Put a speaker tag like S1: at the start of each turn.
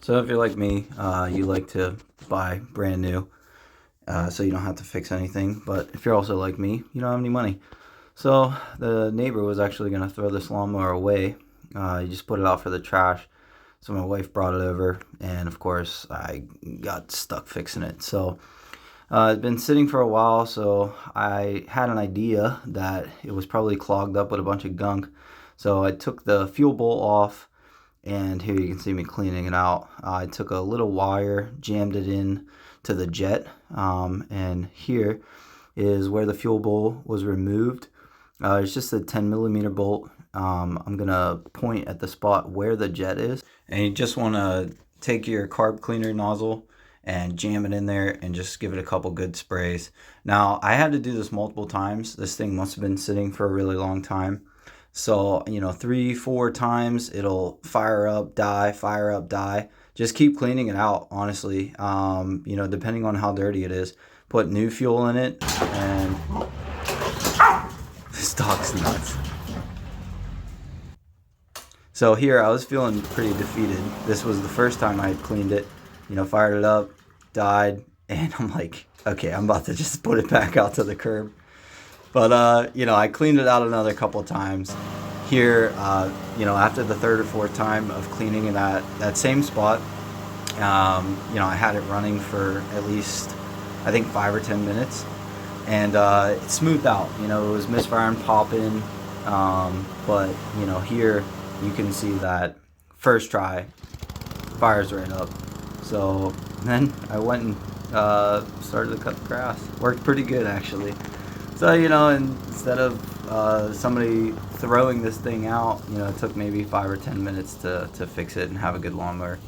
S1: So if you're like me, you like to buy brand new, so you don't have to fix anything. But if you're also like me, you don't have any money. So the neighbor was actually going to throw this lawnmower away. He just put it out for the trash. So my wife brought it over, and of course I got stuck fixing it. So it's been sitting for a while, so I had an idea that it was probably clogged up with a bunch of gunk. So I took the fuel bowl off, and here you can see me cleaning it out. I took a little wire, jammed it in to the jet, and here is where the fuel bowl was removed. It's just a 10mm bolt. I'm gonna point at the spot where the jet is, and you just want to take your carb cleaner nozzle and jam it in there and just give it a couple good sprays. Now I had to do this multiple times. This thing must have been sitting for a really long time. So, 3-4 times it'll fire up, die, fire up, die. Just keep cleaning it out, honestly. Depending on how dirty it is. Put new fuel in it, and this dog's nuts. So here I was feeling pretty defeated. This was the first time I had cleaned it, fired it up, died, and I'm like, okay, I'm about to just put it back out to the curb. But, I cleaned it out another couple times. Here, after the third or fourth time of cleaning it at that same spot, I had it running for at least, I think, 5 or 10 minutes. And it smoothed out. It was misfiring, popping. But, here you can see that first try, fires right up. So then I went and started to cut the grass. Worked pretty good, actually. So, instead of somebody throwing this thing out, it took maybe 5 or 10 minutes to fix it and have a good lawnmower.